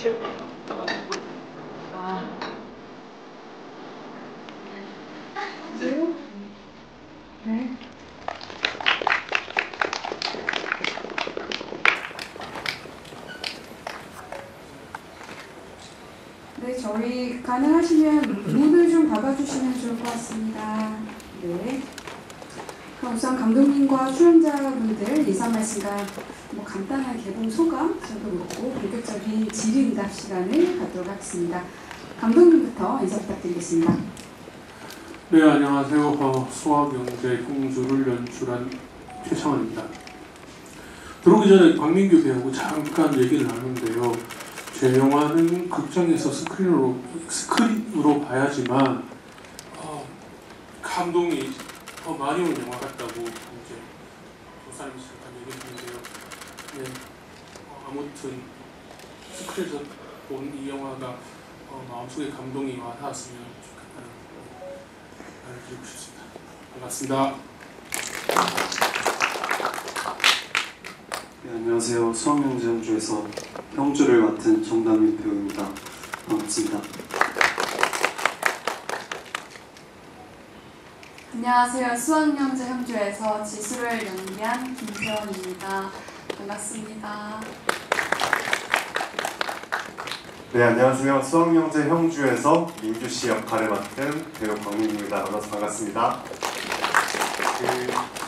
네. 네, 저희 가능하시면 문을 좀 닫아주시면 좋을 것 같습니다. 네. 그럼 우선 감독님과 출연자분들 인사 말씀과 뭐 간단한 개봉 소감 저도 그렇고 본격적인 질의응답 시간을 갖도록 하겠습니다. 감독님부터 인사 부탁드리겠습니다. 네, 안녕하세요. 수학영재 형주를 연출한 최창원입니다. 들어오기 전에 광민규 배우하고 잠깐 얘기를 나누는데요. 제 영화는 극장에서 스크린으로 봐야지만 감동이 더 많이 오는 영화 같다고 이제 두 사람이 잠깐 얘기했는데요. 네, 아무튼 스크린에서 본 이 영화가 마음속에 감동이 와닿았으면 좋겠다는 말을 드리고 싶습니다. 반갑습니다. 네, 안녕하세요. 수학영재 형주에서 형주를 맡은 정다민 배우입니다. 반갑습니다. 안녕하세요. 수학영재 형주에서 지수를 연기한 김태원입니다. 반갑습니다. 네, 안녕하세요. 수학영재 형주에서 민규씨 역할을 맡은 배우 광민입니다. 만나서 반갑습니다.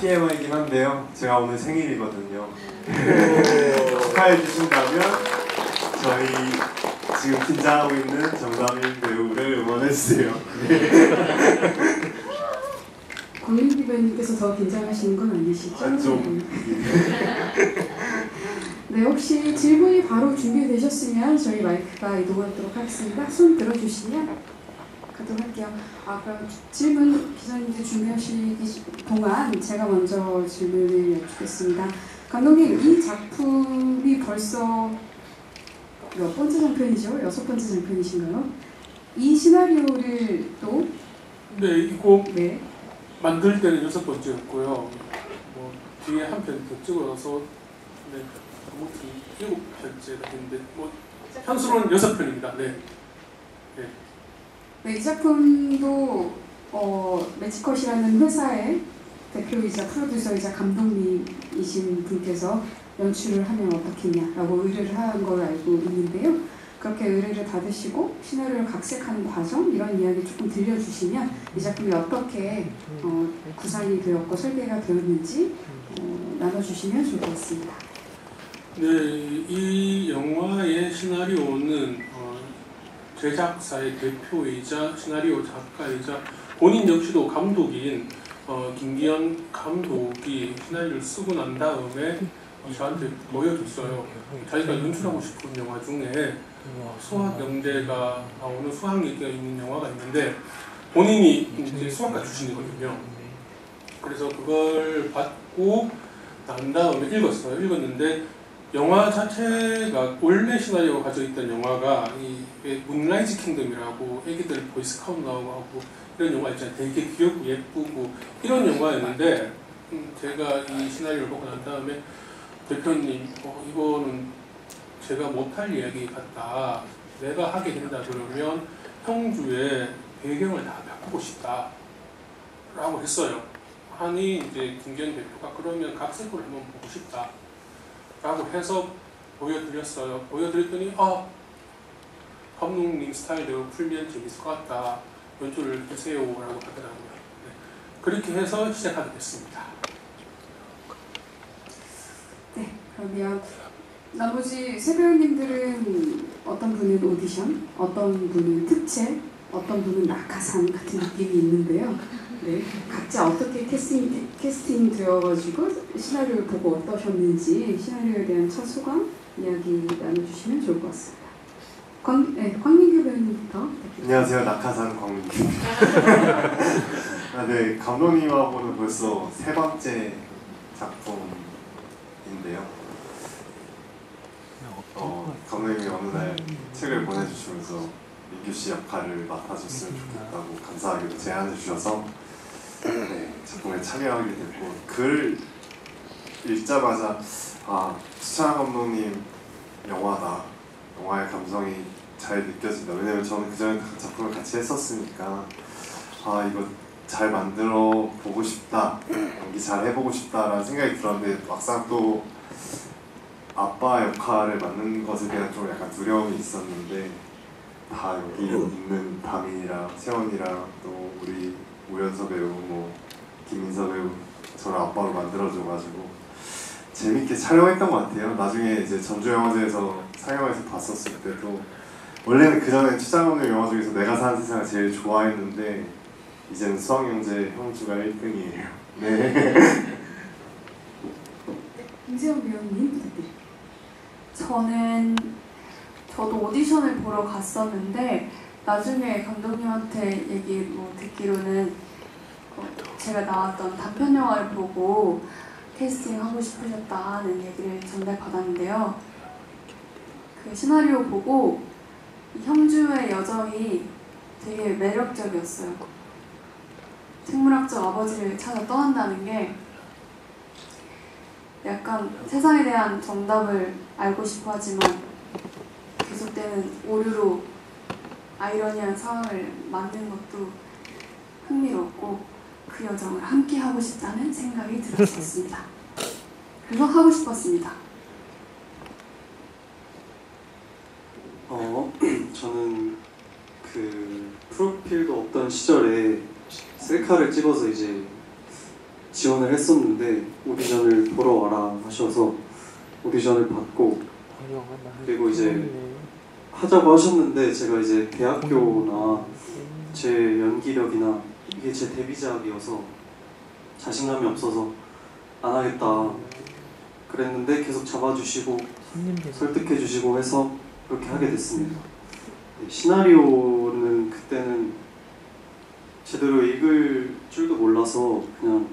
TMI이긴 한데요. 제가 오늘 생일이거든요. 축하해 주신다면 저희 지금 긴장하고 있는 정다민 배우를 응원해 주세요. 광민규 배우님께서 더 긴장하시는 건 아니시죠? 네, 혹시 질문이 바로 준비되셨으면 저희 마이크가 이동하도록 하겠습니다. 손 들어주시면 가도록 할게요. 그럼 질문 기자님들 준비하시기 동안 제가 먼저 질문을 여쭙겠습니다. 감독님, 이 작품이 벌써 몇 번째 장편이죠? 6번째 장편이신가요? 이 시나리오를 또 네, 이거 네. 만들 때는 6번째였고요. 뭐 뒤에 한 편 더 찍어서 네, 아무튼 7편째가 됐는데 뭐 편수로는 6편입니다. 네. 네. 네, 이 작품도 매치컷이라는 회사의 대표이자 프로듀서이자 감독님이신 분께서 연출을 하면 어떻겠냐라고 의뢰를 한 걸 알고 있는데요. 그렇게 의뢰를 받으시고 시나리오를 각색하는 과정 이런 이야기 조금 들려주시면 이 작품이 어떻게 구상이 되었고 설계가 되었는지 나눠주시면 좋을 것 같습니다. 네, 이 영화의 시나리오는 제작사의 대표이자 시나리오 작가이자 본인 역시도 감독인 김기현 감독이 시나리오를 쓰고 난 다음에 저한테 보여줬어요. 자기가 연출하고 싶은 영화 중에 수학영재가 나오는 수학 얘기가 있는 영화가 있는데 본인이 이제 수학과 출신이거든요. 그래서 그걸 받고 난 다음에 읽었어요. 읽었는데 영화 자체가 원래 시나리오가 가지고 있던 영화가 이 문라이즈 킹덤이라고 애기들 보이스카우트 나오고 하고 이런 영화 있잖아요. 되게 귀엽고 예쁘고 이런 영화였는데 제가 이 시나리오를 보고 난 다음에 대표님 이거는 제가 못할 이야기 같다. 내가 하게 된다 그러면 형주의 배경을 다 바꾸고 싶다 라고 했어요. 하니 이제 김기현 대표가 그러면 각색을 한번 보고 싶다 라고 해서 보여드렸어요. 보여드렸더니 감독님 스타일대로 풀면 재밌을 것 같다. 연출을 해주세요 라고 하더라고요. 네. 그렇게 해서 시작하게 됐습니다. 네, 그러면 나머지 세 배우님들은 어떤 분은 오디션, 어떤 분은 특채, 어떤 분은 낙하산 같은 느낌이 있는데요. 네, 각자 어떻게 캐스팅 되어가지고 시나리오를 보고 어떠셨는지 시나리오에 대한 첫 소감 이야기 나눠주시면 좋을 것 같습니다. 광민규 배우님부터. 안녕하세요. 낙하산 광민규입니다. 네, 감독님하고는 벌써 3번째 작품인데요. 감독님이 어느 날 책을 보내주시면서 민규씨 역할을 맡아줬으면 좋겠다고 감사하게도 제안해 주셔서 네, 작품에 참여하게 됐고 글 읽자마자 추천한 감독님 영화다 영화의 감성이 잘 느껴진다. 왜냐면 저는 그전에 작품을 같이 했었으니까 아 이거 잘 만들어 보고 싶다, 연기 잘 해보고 싶다라는 생각이 들었는데 막상 또 아빠 역할을 맡는 것에 대한 좀 약간 두려움이 있었는데 다 여기 있는 다민이랑 세원이랑 또 우리 우연서 배우, 뭐 김민서 배우 저를 아빠로 만들어줘가지고 재밌게 촬영했던 것 같아요. 나중에 이제 전주영화제에서 상영해서 봤었을 때도 원래는 그 전에 추장훈의 영화 중에서 내가 사는 세상을 제일 좋아했는데 이제는 수학영재 형주가 1등이에요. 네. 김세원 배우님 부탁드립니다. 저도 오디션을 보러 갔었는데 나중에 감독님한테 얘기 듣기로는 제가 나왔던 단편 영화를 보고 캐스팅하고 싶으셨다는 얘기를 전달받았는데요. 그 시나리오 보고 이 형주의 여정이 되게 매력적이었어요. 생물학적 아버지를 찾아 떠난다는 게 약간 세상에 대한 정답을 알고 싶어 하지만 계속되는 오류로 아이러니한 상황을 만든 것도 흥미롭고 그 여정을 함께 하고 싶다는 생각이 들었었습니다. 그래서 하고 싶었습니다. 저는 그 프로필도 없던 시절에 셀카를 찍어서 이제 지원을 했었는데 오디션을 보러 와라 하셔서 오디션을 받고 그리고 이제 하자고 하셨는데 제가 이제 대학교나 제 연기력이나 이게 제 데뷔작이어서 자신감이 없어서 안 하겠다 그랬는데 계속 잡아주시고 설득해주시고 해서 그렇게 하게 됐습니다. 시나리오는 그때는 제대로 읽을 줄도 몰라서 그냥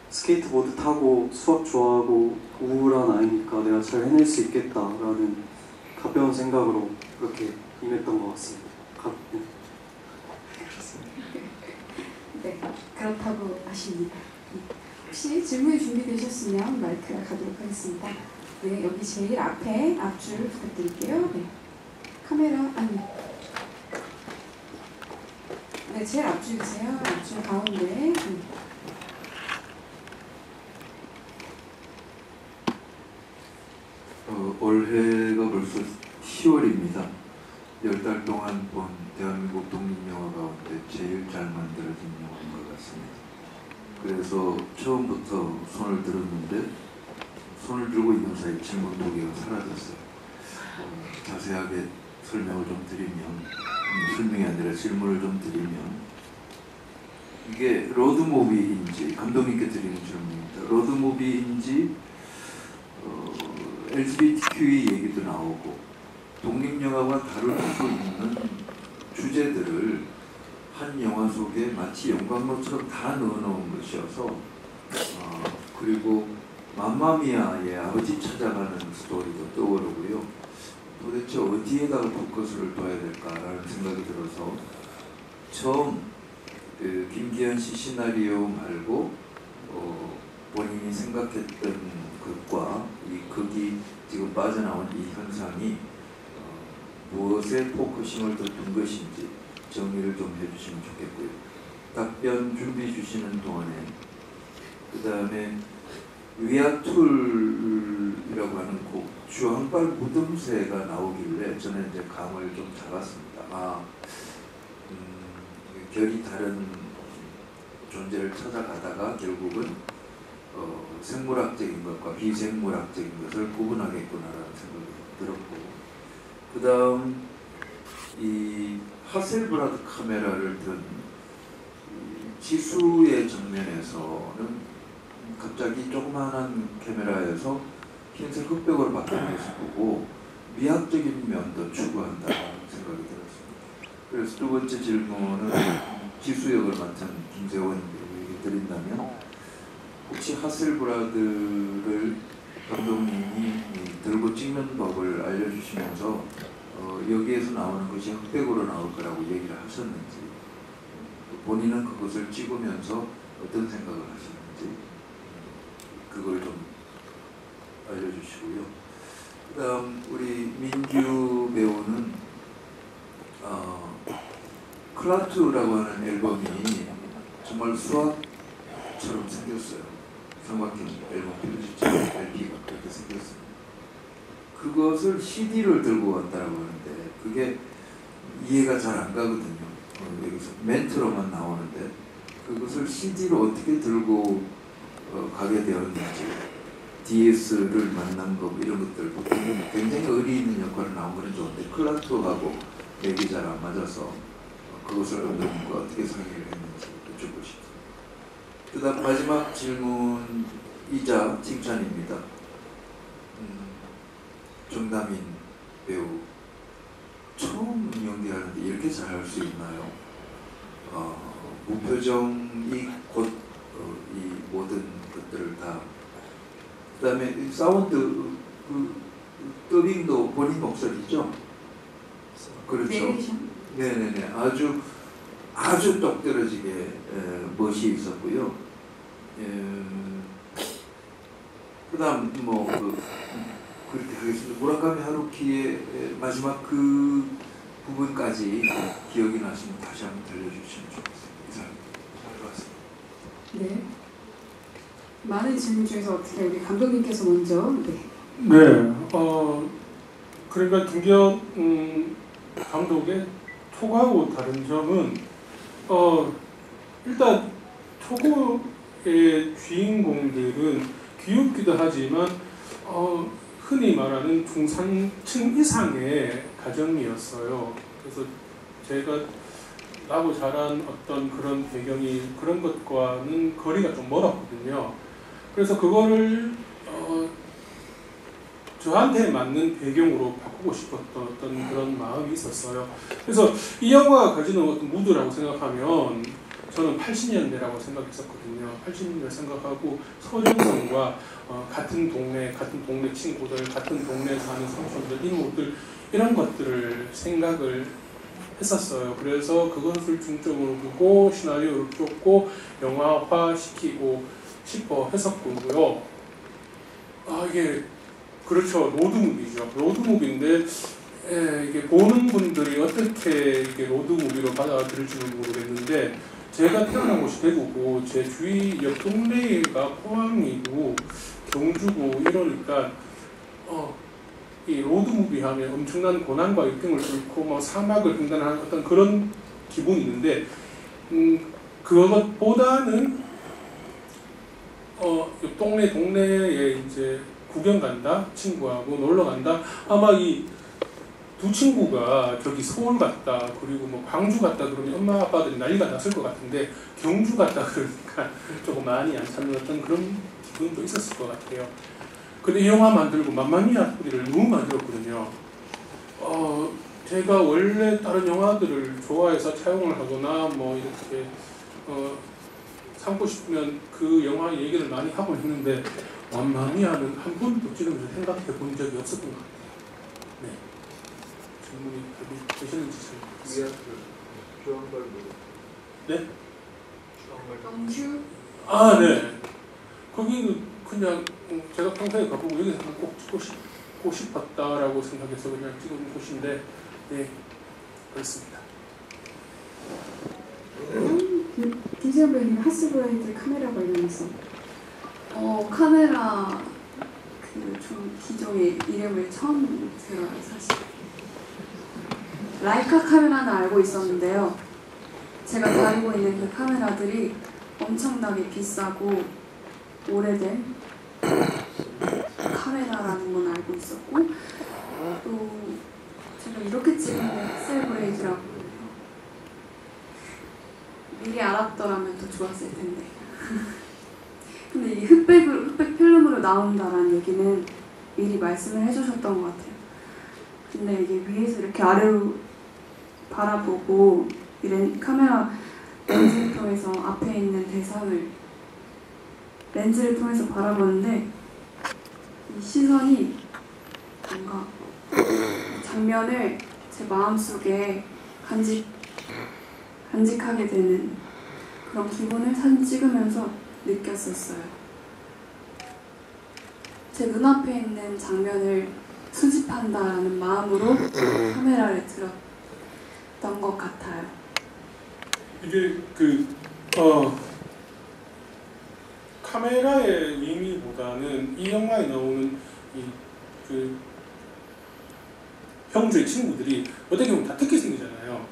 스케이트보드 타고 수학 좋아하고 우울한 아이니까 내가 잘 해낼 수 있겠다라는 가벼운 생각으로 그렇게 임했던 것 같습니다. 네, 그렇다고 하십니다. 혹시 질문이 준비되셨으면 마이크를 가도록 하겠습니다. 네, 여기 제일 앞에 앞줄 부탁드릴게요. 네, 카메라 아니. 네, 제일 앞줄이세요. 앞줄 가운데. 올해가 벌써 10월입니다. 10달 동안 본 대한민국 독립영화 가운데 제일 잘 만들어진 영화인 것 같습니다. 그래서 처음부터 손을 들었는데 손을 들고 있는 사이 질문 2개가 사라졌어요. 자세하게 설명을 좀 드리면, 설명이 아니라 질문을 좀 드리면, 이게 로드무비인지, 감독님께 드리는 질문입니다. 로드무비인지 LGBTQ의 얘기도 나오고 독립영화가 다룰 수 있는 주제들을 한 영화 속에 마치 연관모처럼 다 넣어놓은 것이어서 그리고 맘마미아의 아버지 찾아가는 스토리도 떠오르고요. 도대체 어디에다가 포커스를 둬야 될까라는 생각이 들어서 처음 그 김기현 씨 시나리오 말고 본인이 생각했던 극과 이 극이 지금 빠져나온 이 현상이 무엇에 포커싱을 둔 것인지 정리를 좀 해주시면 좋겠고요. 답변 준비해 주시는 동안에 그 다음에 위아툴이라고 하는 곡 주황발 무덤새가 나오길래 저는 이제 감을 좀 잡았습니다. 결이 다른 존재를 찾아가다가 결국은 생물학적인 것과 비생물학적인 것을 구분하겠구나라는 생각이 들었고, 그 다음 이 하셀브라드 카메라를 든 지수의 정면에서는 갑자기 조그마한 카메라에서 흰색 흑백으로 바뀌는 것을 보고 미학적인 면도 추구한다는 생각이 들었습니다. 그래서 두 번째 질문은 지수 역을 맡은 김세원 배우에게 드린다면, 혹시 하셀브라드를 감독님이 들고 찍는 법을 알려주시면서 여기에서 나오는 것이 흑백으로 나올 거라고 얘기를 하셨는지, 본인은 그것을 찍으면서 어떤 생각을 하시는지 그걸 좀 알려주시고요. 그다음 우리 민규 배우는 클라투라고 하는 앨범이 정말 수학처럼 생겼어요. 삼각형 앨범 표지처럼 LP가 그렇게 생겼어요. 그것을 CD를 들고 왔다라고 하는데 그게 이해가 잘 안 가거든요. 여기서 멘트로만 나오는데 그것을 CD로 어떻게 들고 가게 되었는지, DS를 만난 거 이런 것들 굉장히 의리 있는 역할을 나온 거는 좋은데 클라투하고 맥이 잘 안 맞아서 그것을 감독님과 어떻게 상의를 했는지 여쭙고 싶습니다. 그다음 마지막 질문이자 칭찬입니다. 정다민 배우 처음 연기하는데 이렇게 잘할 수 있나요? 무표정이 곧 이 모든 것들을 다. 그다음에 사운드 더빙도 본인 목소리죠? 그렇죠. 내레이션? 네네네. 아주 똑 떨어지게 멋이 있었고요. 그다음 그렇게 하겠습니다. 무라카미 하루키의 마지막 그 부분까지 기억이 나시면 다시 한번 들려주시면 좋겠습니다. 이상입니다. 잘 봤습니다. 네. 많은 질문 중에서 어떻게 우리 감독님께서 먼저. 네. 네, 그러니까 김기현 감독의 톡하고 다른 점은 일단 톡의 주인공들은 귀엽기도 하지만 흔히 말하는 중산층 이상의 가정이었어요. 그래서 제가 나고 자란 어떤 그런 배경이 그런 것과는 거리가 좀 멀었거든요. 그래서 그거를 저한테 맞는 배경으로 바꾸고 싶었던 어떤 그런 마음이 있었어요. 그래서 이 영화가 가지는 어떤 무드라고 생각하면 저는 80년대라고 생각했었거든요. 80년대 생각하고 서정성과 같은 동네 친구들, 같은 동네에 사는 삼촌들, 이모들 이런 것들을 생각을 했었어요. 그래서 그것을 중점으로 두고 시나리오를 쫓고 영화화시키고 싶어 했었고요. 이게 그렇죠. 로드무비죠. 로드무비인데 이게 보는 분들이 어떻게 이게 로드무비로 받아들일지는 모르겠는데 제가 태어난 곳이 대구고 제 주위 옆 동네가 포항이고 경주고 이러니까 이 로드무비 하면 엄청난 고난과 역경을 뚫고 사막을 횡단하는 어떤 그런 기분이 있는데 그것보다는 옆 동네에 이제 구경 간다, 친구하고 놀러 간다. 아마 이 두 친구가 저기 서울 갔다, 그리고 뭐 광주 갔다 그러면 엄마 아빠들이 난리가 났을 것 같은데 경주 갔다 그러니까 조금 많이 안 찾는 어떤 그런 기분도 있었을 것 같아요. 근데 이 영화 만들고 맘마미아 소리를 너무 많이 들었거든요. 제가 원래 다른 영화들을 좋아해서 차용을 하거나 뭐 이렇게 삼고 싶으면 그 영화 얘기를 많이 하고 있는데 맘마미아는 한 번도 지금까지 생각해 본 적이 없었던 것 같아요. 네. 질문이 답이 되셨는지 잘 모르겠어요. 네? 영주? 네. 거기는 그냥 제가 평소에 가보고 여기서 꼭 찍고 싶었다라고 생각해서 그냥 찍은 곳인데 네, 그렇습니다. 김지현 배우님 하스브레이드 카메라 관련해서 카메라 좀 기종의 이름을 처음 들어요. 사실 라이카 카메라는 알고 있었는데요. 제가 다니고 있는 그 카메라들이 엄청나게 비싸고 오래된 카메라라는 건 알고 있었고 또 제가 이렇게 찍은 게 셀브레이드라고 미리 알았더라면 더 좋았을 텐데 근데 이게 흑백 필름으로 나온다라는 얘기는 미리 말씀을 해주셨던 것 같아요. 근데 이게 위에서 이렇게 아래로 바라보고 이 카메라 렌즈를 통해서 앞에 있는 대상을 렌즈를 통해서 바라보는데 이 시선이 뭔가 장면을 제 마음속에 간직하게 되는 그런 기분을 사진 찍으면서 느꼈었어요. 제 눈앞에 있는 장면을 수집한다라는 마음으로 카메라를 들었던 것 같아요. 이게 카메라의 의미보다는 이 영화에 나오는 형주의 친구들이 어떻게 보면 다 특기생이잖아요.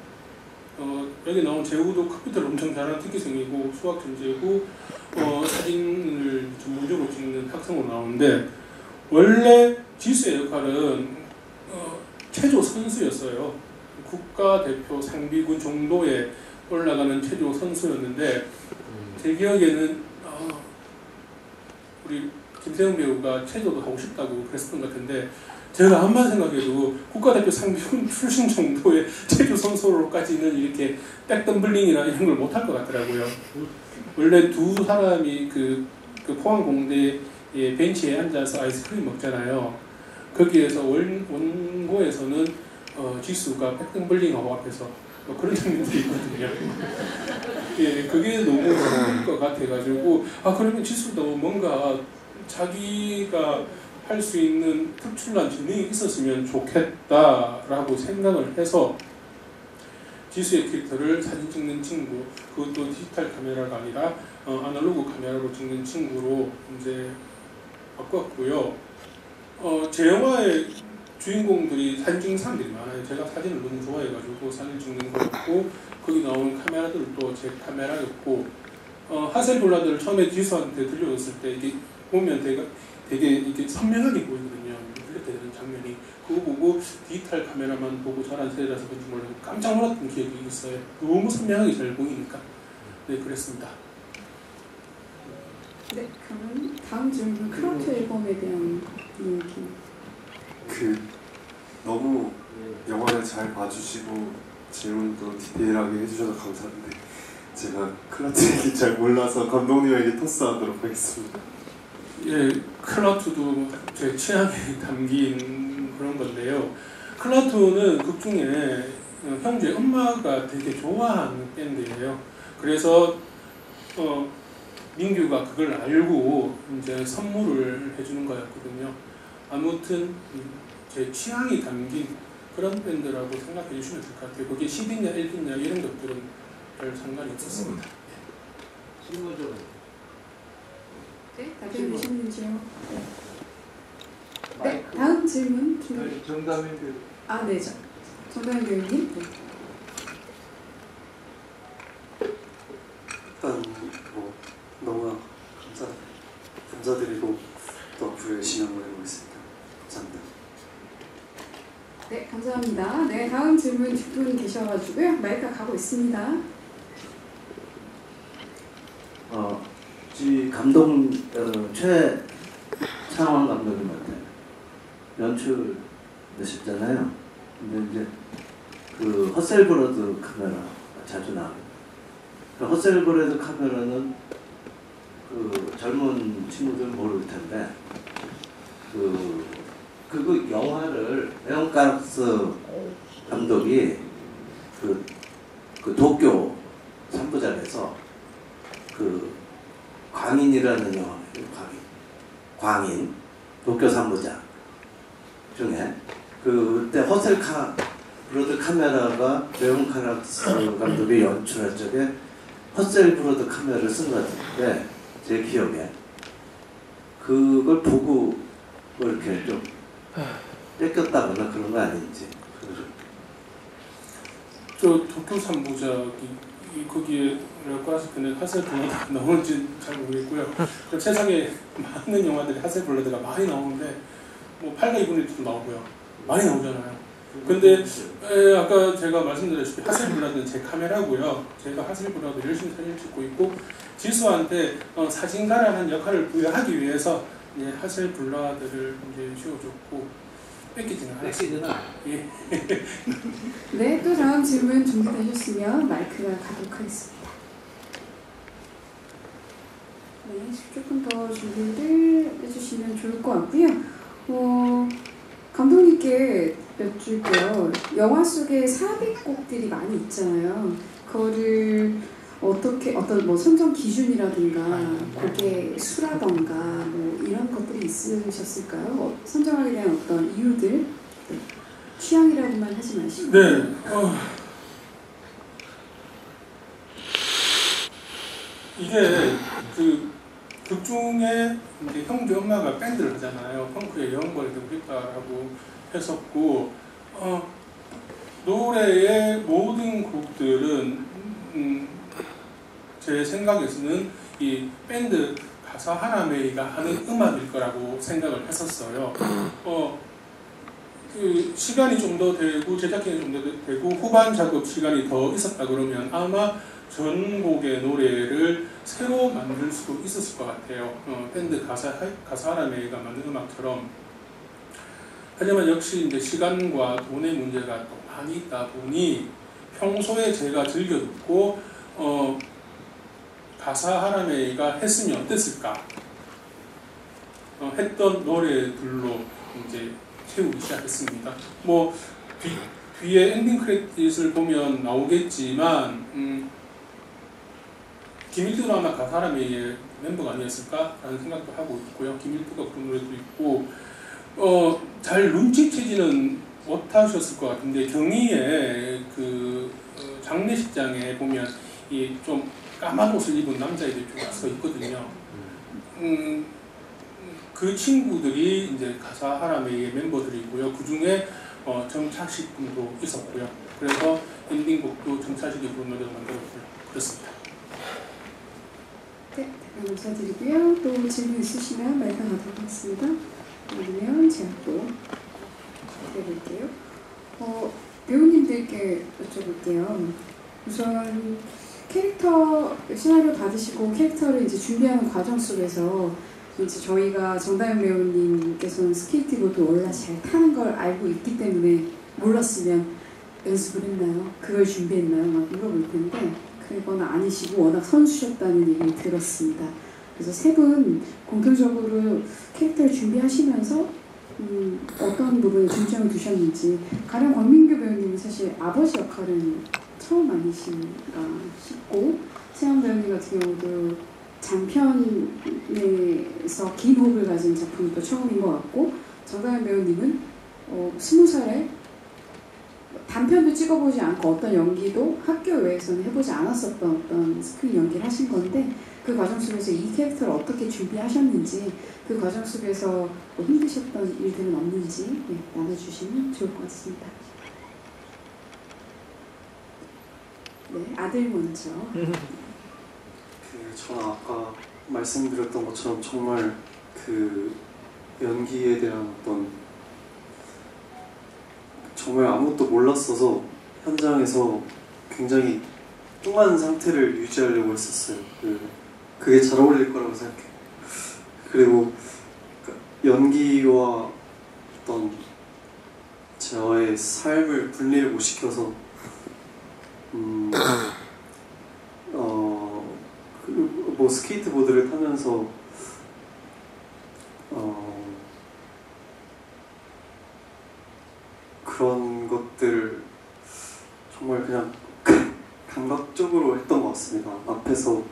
여기 나온 재우도 컴퓨터를 엄청 잘하는 특기생이고 수학 천재고 사진을 전문적으로 찍는 학생으로 나오는데 원래 지수의 역할은 체조 선수였어요. 국가대표 상비군 정도에 올라가는 체조 선수였는데 제 기억에는 우리 김세형 배우가 체조도 하고 싶다고 그랬었던 것 같은데 제가 암만 생각해도 국가대표 상비군 출신 정도의 체조 선수로까지는 이렇게 백덤블링이나 이런 걸 못할 것 같더라고요. 원래 두 사람이 그 포항공대 벤치에 앉아서 아이스크림 먹잖아요. 거기에서 원고에서는 지수가 백덤블링하고 앞에서 그런 장면들이 있거든요. 예, 그게 너무 좋을 것 같아가지고 그러면 지수도 뭔가 자기가 할 수 있는 특출난 재능이 있었으면 좋겠다라고 생각을 해서 지수의 캐릭터를 사진 찍는 친구, 그것도 디지털 카메라가 아니라 아날로그 카메라로 찍는 친구로 이제 바꿨고요. 제 영화의 주인공들이 사진 찍는 사람들이 많아요. 제가 사진을 너무 좋아해가지고 사진 찍는 거였고 거기 나오는 카메라들도 제 카메라였고 하셀블라드를 처음에 지수한테 들려줬을 때 이게 보면 되게 이게 선명하게 보이거든요. 들렸다는 장면이. 그거 보고 디지털 카메라만 보고 자란 세대라서 그런지 몰라도 깜짝 놀랐던 기억이 있어요. 너무 선명하게 잘 보이니까. 네, 그랬습니다. 네, 그러면 다음 질문 클라우트 앨범에 대한 얘기. 너무 영화를 잘 봐주시고 질문도 디테일하게 해주셔서 감사한데 제가 클라우트 얘기 잘 몰라서 감독님에게 토스하도록 하겠습니다. 예, 클라우트도 제 취향에 담긴 그런 건데요. 클라우트는 극 중에 형주의 엄마가 되게 좋아하는 밴드예요. 그래서 민규가 그걸 알고 이제 선물을 해주는 거였거든요. 아무튼 제 취향이 담긴 그런 밴드라고 생각해 주시면 될 것 같아요. 그게 CD냐 LP냐 이런 것들은 별 상관이 없었습니다. 네, 답변 되셨는지요? 네, 다음 질문. 정답인 네, 정다은 배우님. 네. 일단 너무 감사드리고 또 앞으로 열심히 한번 해보겠습니다. 감사합니다. 네, 감사합니다. 네, 다음 질문 뒷분 계셔가지고요. 마이크가 가고 있습니다. 감독 최창원 감독님한테 연출하셨잖아요. 근데 이제 그 허셀브러드 카메라 자주 나와요. 그 허셀브러드 카메라는 그 젊은 친구들은 모를 텐데 그 영화를 레온 카락스 감독이 그 도쿄 3부작에서 그 광인이라는 영화예요. 광인 도쿄 3부작 중에 그때 허셀브러드 카메라가 레온 카락스 감독이 연출할 적에 허셀브러드 카메라를 쓴 것 같은데 제 기억에 그걸 보고 뭐 이렇게 좀 뺏겼다거나 그런 거 아닌지. 저 도쿄 3부작이 거기에 레오카라스편에 하셀블러드가 나오는지 잘 모르겠고요. 세상에 많은 영화들이 하셀블러드가 많이 나오는데 뭐 8가 2분의 1도 나오고요. 많이 나오잖아요. 근데 아까 제가 말씀드렸다시피 하셀블러드는 제 카메라고요. 제가 하셀블러드 열심히 사진을 찍고 있고 지수한테 사진가라는 역할을 부여하기 위해서 이제 하셀블러드를 이제 쥐어줬고 뺏기지는 않았습니다. 예. 네, 또 다음 질문 준비되셨으면 마이크가 가도록 하겠습니다. 네, 조금 더 준비를 해주시면 좋을 것 같고요. 감독님께 여쭐게요. 영화 속에 삽입곡들이 많이 있잖아요. 그거를 어떻게 어떤 뭐 선정 기준이라든가 곡의 수라던가 뭐 이런 것들이 있으셨을까요? 선정하게 된 어떤 이유들 네. 취향이라고만 하지 마시고 네. 이게 극 중에 이제 형제 엄마가 밴드를 하잖아요. 펑크의 영원걸 되고 싶다라고 했었고 노래의 모든 곡들은 제 생각에서는 이 밴드 가사 하나메이가 하는 음악일 거라고 생각을 했었어요. 그 시간이 좀 더 되고 제작진이 좀 더 되고 후반 작업 시간이 더 있었다 그러면 아마 전곡의 노래를 새로 만들 수도 있었을 것 같아요. 밴드 가사 하나메이가 만든 음악처럼. 하지만 역시 이제 시간과 돈의 문제가 또 많이 있다 보니 평소에 제가 즐겨 듣고 가사 하나메이가 했으면 어땠을까 했던 노래들로 이제 채우기 시작했습니다. 뭐 뒤에 엔딩 크레딧을 보면 나오겠지만 김일두도 아마 가사 하나메이의 멤버가 아니었을까라는 생각도 하고 있고요. 김일두가 부른 노래도 있고 잘 눈치채지는 못하셨을 것 같은데 경희의 그 장례식장에 보면 이 좀 까만 옷을 입은 남자애들이 쭉 서 있거든요. 그 친구들이 이제 가사 하나메이의 멤버들이고요. 그 중에 정차식 분도 있었고요. 그래서 엔딩곡도 정차식이 부른 노래를 만들었고요. 그렇습니다. 네, 감사드리고요. 또 질문 있으시면 말씀하도록 하겠습니다. 아니면 제가 또 해볼게요. 배우님들께 여쭤볼게요. 우선 캐릭터 시나리오 받으시고 캐릭터를 이제 준비하는 과정 속에서 이제 저희가 정다현 배우님께서는 스케이트보드 원래 잘 타는 걸 알고 있기 때문에 몰랐으면 연습을 했나요? 그걸 준비했나요? 막 물어볼 텐데 그건 아니시고 워낙 선수셨다는 얘기를 들었습니다. 그래서 세 분 공통적으로 캐릭터를 준비하시면서 어떤 부분에 중점을 두셨는지 가령 권민규 배우님은 사실 아버지 역할은 처음 아니신가 싶고 세영 배우님 같은 경우도 장편에서 긴 호흡을 가진 작품도 처음인 것 같고 정다현 배우님은 20살에 단편도 찍어보지 않고 어떤 연기도 학교 외에서는 해보지 않았었던 어떤 스크린 연기를 하신 건데 그 과정 속에서 이 캐릭터를 어떻게 준비하셨는지 그 과정 속에서 뭐 힘드셨던 일들은 없는지 나눠주시면 좋을 것 같습니다. 네, 아들 먼저. 저는 아까 말씀드렸던 것처럼 정말 그 연기에 대한 어떤 정말 아무것도 몰랐어서 현장에서 굉장히 뚱한 상태를 유지하려고 했었어요. 그게 잘 어울릴 거라고 생각해요. 그리고 연기와 어떤 저의 삶을 분리를 못 시켜서 뭐 스케이트보드를 타면서 그런 것들을 정말 그냥 감각적으로 했던 것 같습니다. 앞에서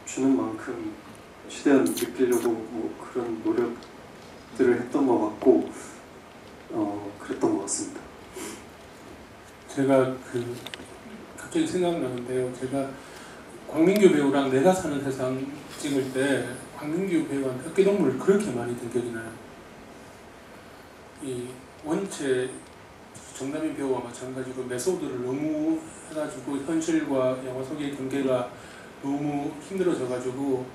주는 만큼 최대한 느끼려고 뭐 그런 노력들을 했던 것 같고 그랬던 것 같습니다. 제가 갑자기 생각나는데요. 제가 광민규 배우랑 내가 사는 세상 찍을 때 광민규 배우한테 어깨동무를 그렇게 많이 든 기억이 나요. 이 원체 정다민 배우와 마찬가지로 메소드를 너무 해가지고 현실과 영화 속의 경계가 너무 힘들어져가지고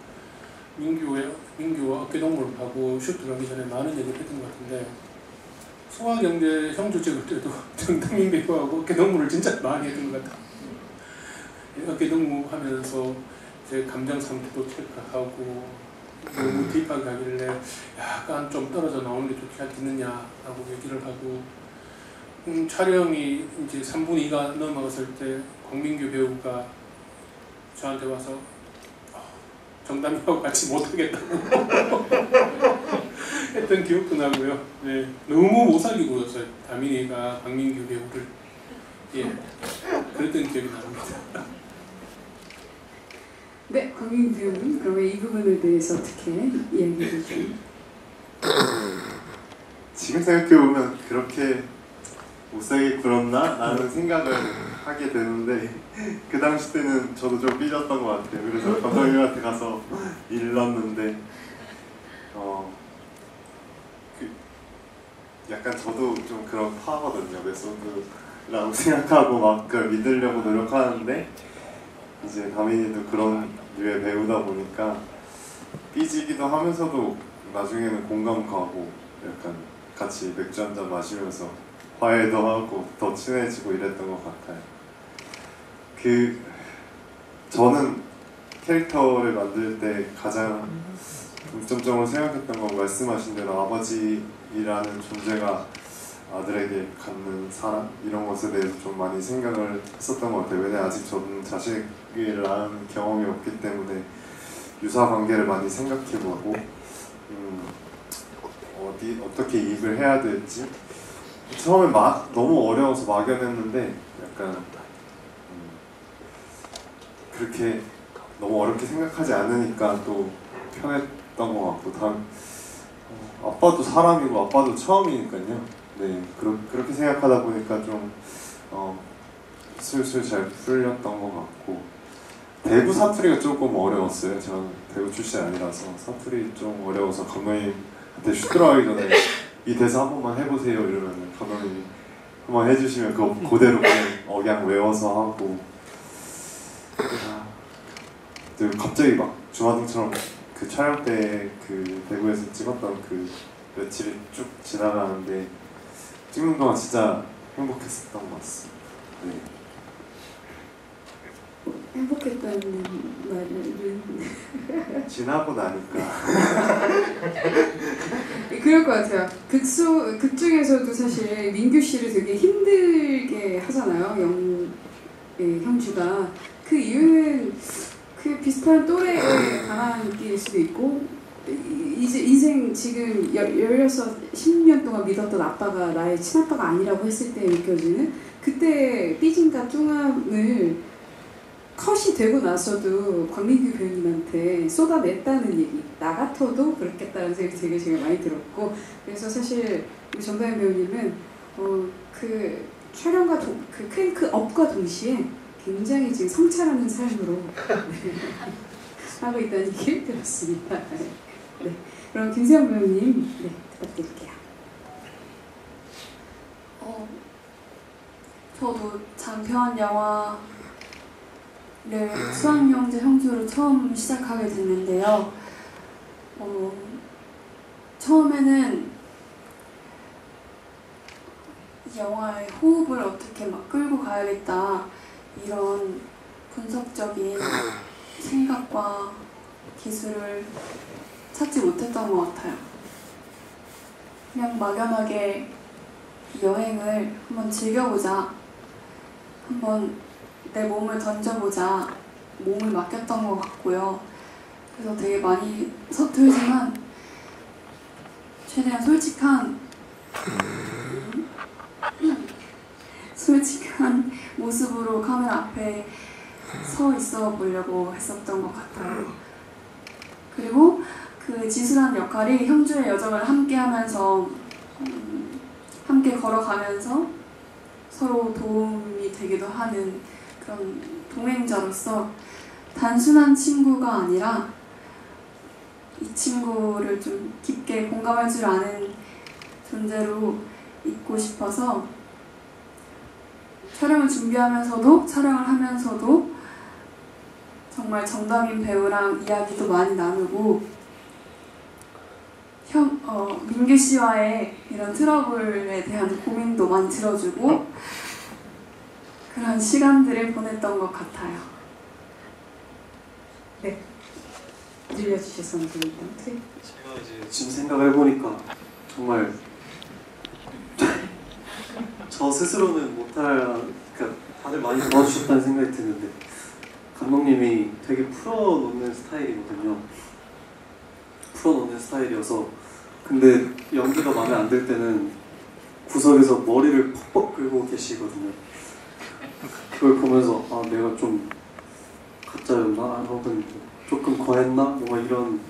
민규와 어깨동무를 하고 슛 들어가기 전에 많은 얘기를 했던 것 같은데 소화경제 형조 찍을 때도 정다민 배우하고 어깨동무를 진짜 많이 했던 것 같아요. 어깨동무 하면서 제 감정 상태도 체크하고 너무 딥하게 가길래 약간 좀 떨어져 나오는 게 좋지 않겠느냐라고 얘기를 하고 촬영이 이제 3분 2가 넘어갔을 때 광민규 배우가 저한테 와서 정다민하고 같이 못하겠다고 했던 기억도 나고요. 네, 너무 못 살리고 있었어요. 다민이가 광민규 배우를 그랬던 기억이 납니다. 네, 광민 배우는 그러면 이 부분에 대해서 어떻게 이야기해 주죠? 지금 생각해보면 그렇게 못살게 굴었나? 라는 생각을 하게 되는데 그 당시 때는 저도 좀 삐졌던 것 같아요. 그래서 감독님한테 가서 일렀는데 약간 저도 좀 그런 파거든요. 메소드라고 생각하고 막 그걸 믿으려고 노력하는데 이제 다민이도 그런 류의 배우다 보니까 삐지기도 하면서도 나중에는 공감 가고 약간 같이 맥주 한잔 마시면서 화해도 하고 더 친해지고 이랬던 것 같아요. 저는 캐릭터를 만들 때 가장 중점적으로 생각했던 건 말씀하신 대로 아버지라는 존재가 아들에게 갖는 사랑 이런 것에 대해서 좀 많이 생각을 했었던 것 같아요. 왜냐면 아직 저는 자식을 낳은 경험이 없기 때문에 유사 관계를 많이 생각해보고 어떻게 이입을 해야 될지 처음에 너무 어려워서 막연했는데 약간 그렇게 너무 어렵게 생각하지 않으니까 또 편했던 것 같고 아빠도 사람이고 아빠도 처음이니까요. 네, 그렇게 생각하다 보니까 좀 슬슬 잘 풀렸던 것 같고 대구 사투리가 조금 어려웠어요. 제가 대구 출신이 아니라서 사투리 좀 어려워서 감독님한테 슛 들어가기 전에 이 대사 한 번만 해보세요 이러면 감독님이 한번 해주시면 그거 그대로 그냥 외워서 하고 갑자기 막 주마등처럼 그 촬영 때 그 대구에서 찍었던 그 며칠이 쭉 지나가는데 찍는 동안 진짜 행복했었던 것 같습니다. 네. 행복했다는 말은 지나고 나니까 그럴 것 같아요. 극 중에서도 사실 민규 씨를 되게 힘들게 하잖아요. 형주가. 그 이유는 그 비슷한 또래에 강한 끼일 수도 있고 이제 인생 지금 16, 10년 동안 믿었던 아빠가 나의 친아빠가 아니라고 했을 때 느껴지는 그때 삐진과 뚱함을 컷이 되고 나서도 광민규 배우님한테 쏟아냈다는 얘기 나 같아도 그렇겠다는 생각이 되게 제가 많이 들었고 그래서 사실 우리 정다현 배우님은 그 촬영과 그 업과 동시에 굉장히 지금 성찰하는 삶으로 하고 있다는 얘기를 들었습니다. 네, 그럼 김세영 배우님 부탁드릴게요. 저도 장편 영화를 수학영재 형주로 처음 시작하게 됐는데요. 처음에는 이 영화의 호흡을 어떻게 막 끌고 가야겠다 이런 분석적인 생각과 기술을 찾지 못했던 것 같아요. 그냥 막연하게 이 여행을 한번 즐겨보자, 한번 내 몸을 던져보자, 몸을 맡겼던 것 같고요. 그래서 되게 많이 서툴지만 최대한 솔직한 모습으로 카메라 앞에 서 있어 보려고 했었던 것 같아요. 그리고 그 지수라는 역할이 형주의 여정을 함께 하면서 함께 걸어가면서 서로 도움이 되기도 하는 그런 동행자로서 단순한 친구가 아니라 이 친구를 좀 깊게 공감할 줄 아는 존재로 있고 싶어서 촬영을 준비하면서도 촬영을 하면서도 정말 정다민 배우랑 이야기도 많이 나누고 민규 씨와의 이런 트러블에 대한 고민도 많이 들어주고 그런 시간들을 보냈던 것 같아요. 네, 들려주셔서 감사합니다. 제가 이제 지금 생각을 해보니까 정말 저 스스로는 못할, 그러니까 다들 많이 도와주셨다는 생각이 드는데 감독님이 되게 풀어놓는 스타일이거든요. 풀어놓는 스타일이어서 근데 연기가 마음에 안 들 때는 구석에서 머리를 퍽퍽 긁고 계시거든요. 그걸 보면서 아 내가 좀 가짜였나? 혹은 조금 과했나? 뭔가 이런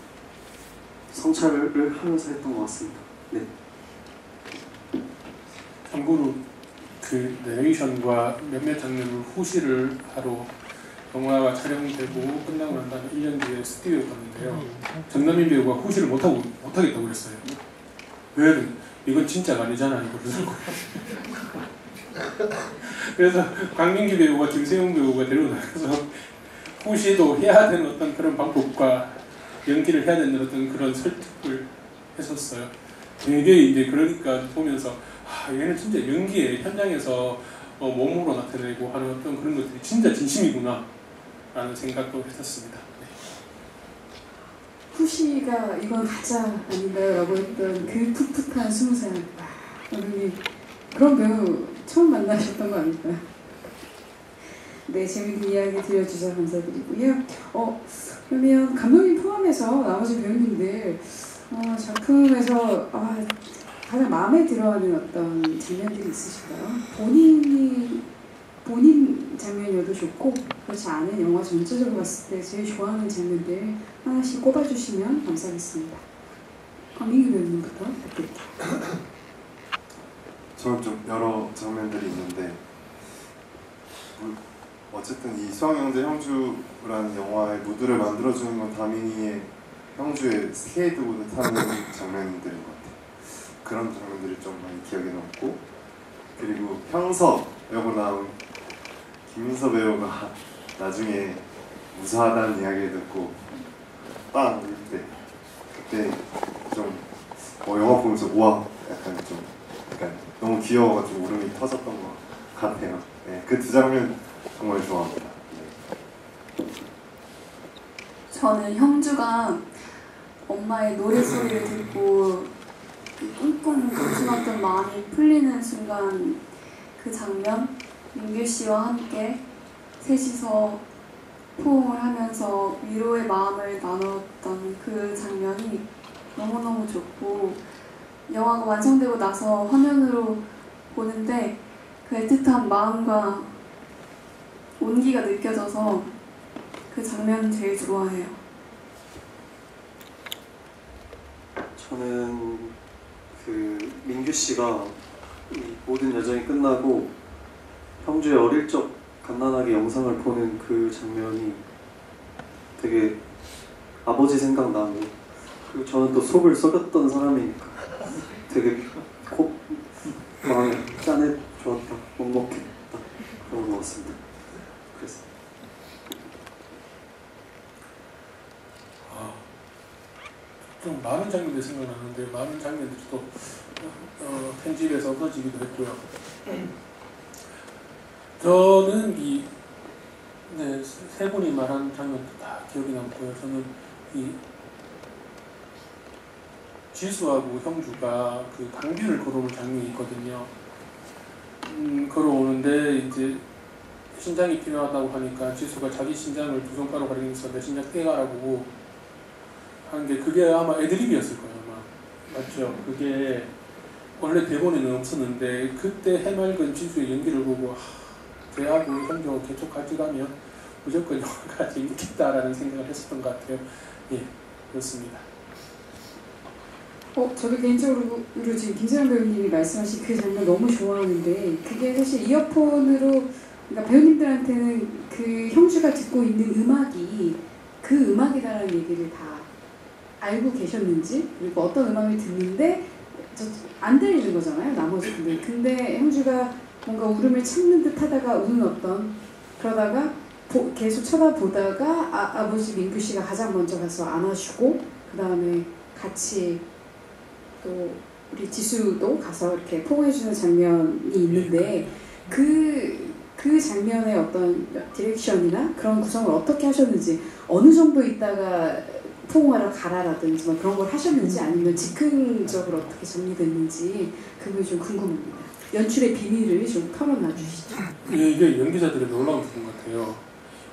성찰을 하면서 했던 것 같습니다. 네. 참고로 그 내레이션과 몇몇 장면을 후시를 하러 영화가 촬영되고 끝나고 난 다음에 1년 뒤에 스튜디오에 갔는데요. 정남인 배우가 후시를 못하겠다고 그랬어요. 왜? 이건 진짜가 아니잖아. 이거 그러고. 그래서 강민기 배우와 김세용 배우가 데려나가서 후시도 해야 되는 어떤 그런 방법과 연기를 해야 되는 어떤 그런 설득을 했었어요. 되게 이제 그러니까 보면서 얘는 진짜 연기에 현장에서 몸으로 나타내고 하는 어떤 그런 것들이 진짜 진심이구나 라는 생각도 했었습니다. 네. 후시가 이건 가짜 아닌가요? 라고 했던 그 풋풋한 20살. 여러분이 그런 배우 처음 만나셨던 거 아닐까요? 네, 재밌는 이야기 들려주셔서 감사드리고요. 그러면 감독님 포함해서 나머지 배우님들 작품에서 가장 마음에 들어하는 어떤 장면들이 있으실까요? 본인 장면이어도 좋고 그렇지 않은 영화 전체적으로 봤을 때 제일 좋아하는 장면들 하나씩 꼽아주시면 감사하겠습니다. 민규 배우님부터 부탁드릴게요. 저는 좀 여러 장면들이 있는데 어쨌든 이 수학영재 형주라는 영화의 무드를 만들어주는 건 다민이의 형주의 스케이트보드 타는 장면들인 것 같아요. 그런 장면들이 좀 많이 기억에 남고, 그리고 형섭 배우로 나온 김민서 배우가 나중에 무사하다는 이야기를 듣고 빵 울 때, 그때 좀 영화 보면서 우와 약간 너무 귀여워가지고 울음이 터졌던 것 같아요. 네, 그 두 장면 정말 좋아합니다. 네. 저는 형주가 엄마의 노래소리를 듣고 꽁꽁 고충했던 마음이 풀리는 순간, 그 장면, 민규 씨와 함께 셋이서 포옹을 하면서 위로의 마음을 나눴던 그 장면이 너무너무 좋고, 영화가 완성되고 나서 화면으로 보는데 그 애틋한 마음과 온기가 느껴져서 그 장면 제일 좋아해요. 저는 그 민규 씨가 이 모든 여정이 끝나고 형주의 어릴 적 갓난아기 영상을 보는 그 장면이 되게 아버지 생각나고, 그리고 저는 또 속을 썩였던 사람이니까 되게 마음이 짠해 좋았다, 먹먹했다 그런 것 같습니다. 그래서 좀 많은 장면들이 생각나는데 많은 장면들이 또 편집에서 없어지기도 했고요. 저는 세 분이 말한 장면도 다 기억이 남고요. 저는 이 지수하고 형주가 그 강변을 걸어오는 장면이 있거든요. 걸어오는데 이제 신장이 필요하다고 하니까 지수가 자기 신장을 두 손가락 가리면서 내 신장 떼가라고 하는 게, 그게 아마 애드립이었을 거예요. 아마. 맞죠? 그게 원래 대본에는 없었는데 그때 해맑은 지수의 연기를 보고 쟤하고 형주하고 계속 같이 가면 무조건 영화가 재밌겠다라는 생각을 했었던 것 같아요. 예, 그렇습니다. 저도 개인적으로 지금 김세영 배우님이 말씀하신 그 장면 너무 좋아하는데, 그게 사실 이어폰으로, 그러니까 배우님들한테는 그 형주가 듣고 있는 음악이 그 음악이다라는 얘기를 다 알고 계셨는지, 그리고 어떤 음악을 듣는데 안 들리는 거잖아요, 나머지 분들. 근데 형주가 뭔가 울음을 참는 듯 하다가 우는 어떤, 그러다가 계속 쳐다보다가 아버지 민규 씨가 가장 먼저 가서 안아주고, 그 다음에 같이 또 우리 지수도 가서 이렇게 포옹해주는 장면이 있는데, 그 장면의 어떤 디렉션이나 그런 구성을 어떻게 하셨는지, 어느 정도 있다가 포옹하러 가라라든지 뭐 그런 걸 하셨는지, 아니면 즉흥적으로 어떻게 정리됐는지 그게 좀 궁금합니다. 연출의 비밀을 좀 털어놔 주시죠. 이게 연기자들의 놀라운 부분 같아요.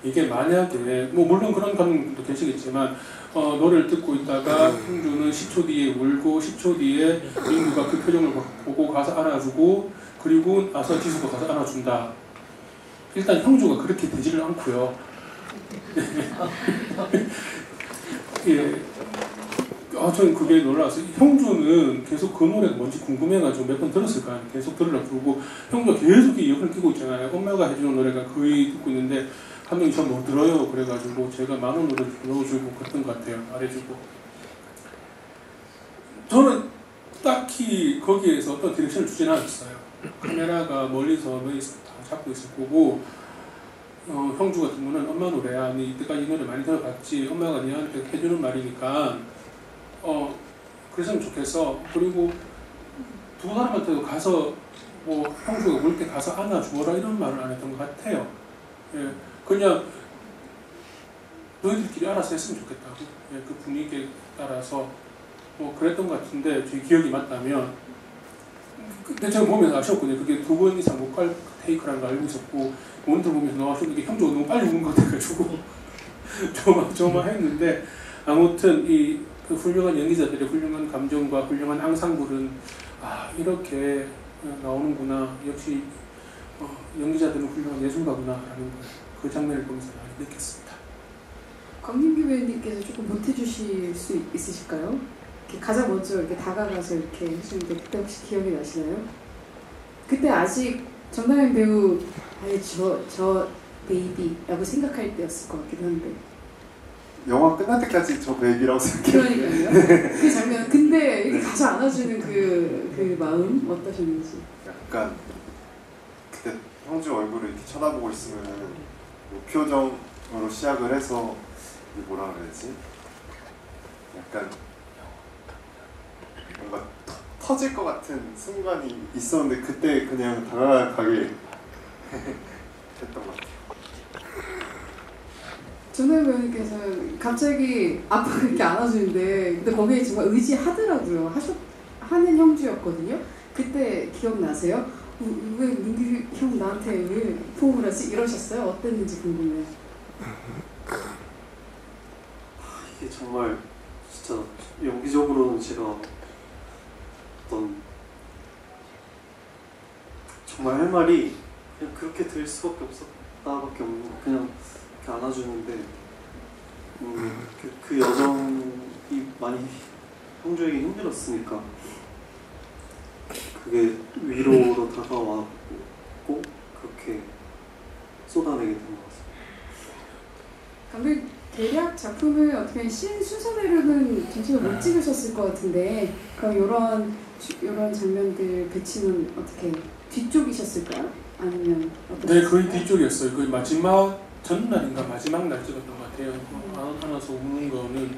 이게 만약에 물론 그런 감독도 계시겠지만 노래를 듣고 있다가 형주는 10초 뒤에 울고 10초 뒤에 민규가 그 표정을 보고 가서 안아주고, 그리고 나서 지수도 가서 안아준다. 일단 형주가 그렇게 되지를 않고요. 예. 저는 그게 놀라서 형주는 계속 그 노래가 뭔지 궁금해가지고 몇 번 들었을 거 아니에요. 계속 들으려고 그러고 형주가 계속 이어폰을 끼고 있잖아요. 엄마가 해주는 노래가 거의 듣고 있는데 한 명이 저 못 들어요. 그래가지고 제가 많은 노래를 불러주고 그랬던 것 같아요. 말해주고. 저는 딱히 거기에서 어떤 디렉션을 주진 않았어요. 카메라가 멀리서 다 잡고 있을 거고 형주 같은 경우는 엄마 노래야. 니 이때까지 이 노래 많이 들어봤지. 엄마가 니한테 해주는 말이니까 그랬으면 좋겠어. 그리고 두 사람한테도 가서 뭐 형주가 올 때 가서 안아주어라 이런 말을 안 했던 것 같아요. 예, 그냥 너희들끼리 알아서 했으면 좋겠다고. 예, 그 분위기에 따라서 뭐 그랬던 것 같은데 제 기억이 맞다면 근데 제가 보면서 아쉬웠거든요. 그게 2번 이상 못 갈 테이크라는 걸 알고 있었고 모니터 보면서 나와셨는데 형주가 너무 빨리 온 것 같아가지고 조마조마했는데 아무튼 그 훌륭한 연기자들의 훌륭한 감정과 훌륭한 앙상블은 이렇게 나오는구나. 역시 연기자들은 훌륭한 예술가구나라는 걸 그 장면을 보면서 많이 느꼈습니다. 광민규 배우님께서 조금 보태주실 수 있으실까요? 이렇게 가장 먼저 이렇게 다가가서 이렇게 해주는데 그때 혹시 기억이 나시나요? 그때 아직 정다현 배우 저 베이비라고 생각할 때였을 것 같기도 한데. 영화 끝날 때까지 저 베이비라고 생각해요. 그러니까요. 그 장면. 근데 이렇게 가서 안아주는 그 마음 어떠셨는지. 약간 그때 형주 얼굴을 이렇게 쳐다보고 있으면 무표정으로 시작을 해서 뭐라 그래야지? 약간 뭔가 터질 것 같은 순간이 있었는데 그때 그냥 다가가게 했던 것 같아요. 정다현 배우님께서 갑자기 아빠가 이렇게 안아주는데 근데 거기에 정말 의지하더라고요. 하는 형주였거든요. 그때 기억나세요? 왜 민규 형 나한테 왜 포옹을 하지? 이러셨어요? 어땠는지 궁금해요. 이게 정말 진짜 연기적으로는 제가 정말 할 말이 그냥 그렇게 될 수밖에 없었다밖에 없는 거. 그냥 이렇게 안아주는데 그 여정이 많이 형주에게 힘들었으니까 그게 위로로 다가왔고 그렇게 쏟아내게 된 것 같습니다. 감독님 대략 작품을 어떻게 순서대로는 전체적으로 못 찍으셨을 것 같은데 그럼 이런 장면들 배치는 어떻게 뒤쪽이셨을까요? 아니면 네, 거의 뒤쪽이었어요. 거의 마지막 전날인가 마지막 날 찍었던 것 같아요. 안아서 우는 거는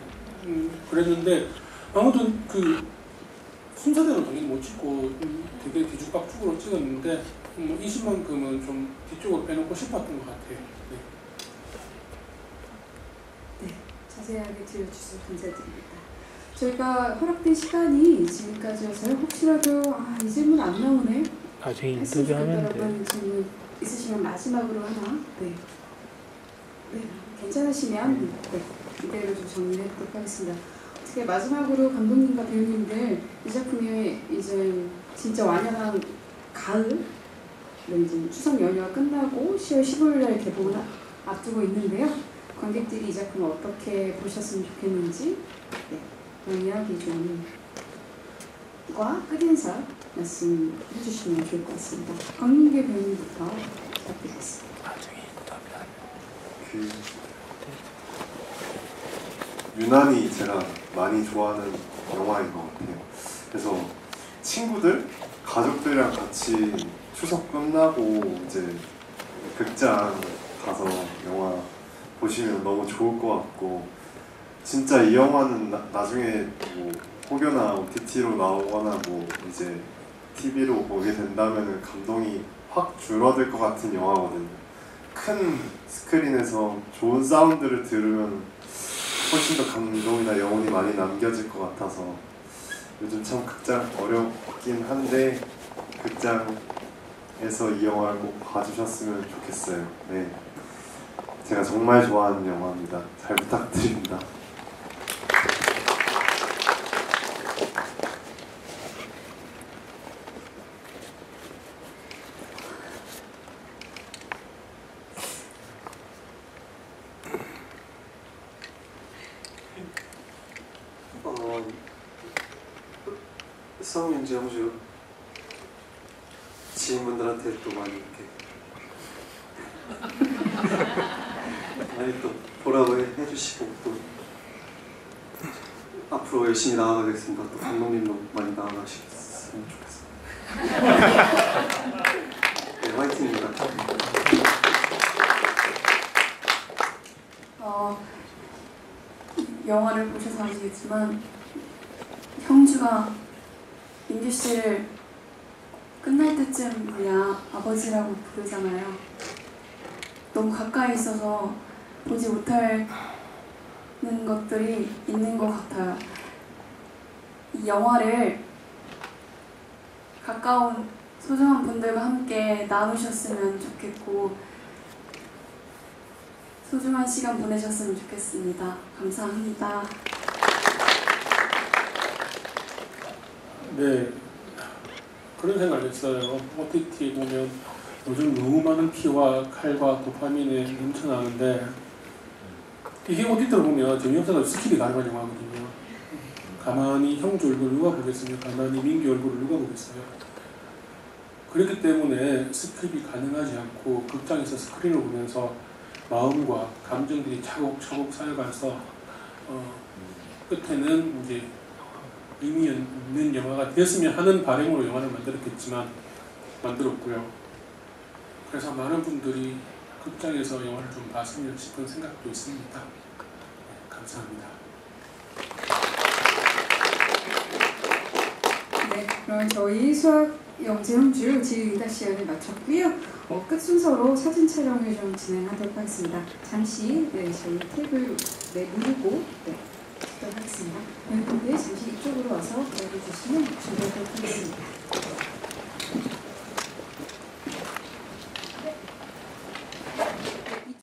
그랬는데 아무튼 그 순서대로 당연히 못 찍고 되게 뒤죽박죽으로 찍었는데 20만큼은 좀 뒤쪽으로 빼놓고 싶었던 것 같아요. 네, 자세하게 들려주셔서 감사드립니다. 저희가 허락된 시간이 지금까지여서요. 혹시라도 이 질문 안 나오네? 나중에 인터뷰하면 돼. 질문 있으시면 마지막으로 하나? 네, 괜찮으시면 이대로 좀 정리해보도록 하겠습니다. 어떻게 마지막으로 감독님과 배우님들 이 작품이 이제 진짜 완연한 가을 이제 추석 연휴가 끝나고 10월 15일 날 개봉을 앞두고 있는데요. 관객들이 이 작품을 어떻게 보셨으면 좋겠는지 그런 이야기 좀과 끝인사 말씀해 주시면 좋을 것 같습니다. 광민규 배우님부터 부탁드리겠습니다. 유난히 제가 많이 좋아하는 영화인 것 같아요. 그래서 친구들, 가족들이랑 같이 추석 끝나고 이제 극장 가서 영화 보시면 너무 좋을 것 같고 진짜 이 영화는 나중에 뭐 혹여나 OTT로 나오거나 뭐 이제 TV로 보게 된다면 감동이 확 줄어들 것 같은 영화거든요. 큰 스크린에서 좋은 사운드를 들으면 훨씬 더 감동이나 영혼이 많이 남겨질 것 같아서 요즘 참 극장 어렵긴 한데 극장에서 이 영화를 꼭 봐주셨으면 좋겠어요. 네, 제가 정말 좋아하는 영화입니다. 잘 부탁드립니다. 수학명제 형주 지인분들한테 또 많이 이렇게 많이 또 보라고 해주시고 또 앞으로 열심히 나아가겠습니다. 또 감독님도 많이 나아가셨으면 좋겠습니다. 네, 화이팅입니다. 영화를 보셔서 아시겠지만 형주가 민규 씨를 끝날 때쯤이야 아버지라고 부르잖아요. 너무 가까이 있어서 보지 못하는 것들이 있는 것 같아요. 이 영화를 가까운 소중한 분들과 함께 나누셨으면 좋겠고 소중한 시간 보내셨으면 좋겠습니다. 감사합니다. 네, 그런 생각을 했어요. OTT 보면 요즘 너무 많은 피와 칼과 도파민이 넘쳐나는데 이게 OTT를 보면 정영사가 스킬이 가능한 영화거든요. 가만히 형주 얼굴을 누가 보겠어요? 가만히 민규 얼굴을 누가 보겠어요? 그렇기 때문에 스킵이 가능하지 않고 극장에서 스크린을 보면서 마음과 감정들이 차곡차곡 쌓여가서 끝에는 이제 의미 있는 영화가 되었으면 하는 바람으로 영화를 만들었고요. 그래서 많은 분들이 극장에서 영화를 좀 봤으면 싶은 생각도 있습니다. 네, 감사합니다. 네, 그럼 저희 수학 영재 형주 지휘응답 시간을 마쳤고요. 끝 순서로 사진 촬영을 좀 진행하도록 하겠습니다. 잠시 저희 탭을 누르고 하도록 하겠습니다. 여러분들 잠시 이쪽으로 와서 기다려주시면 준비하도록 하겠습니다.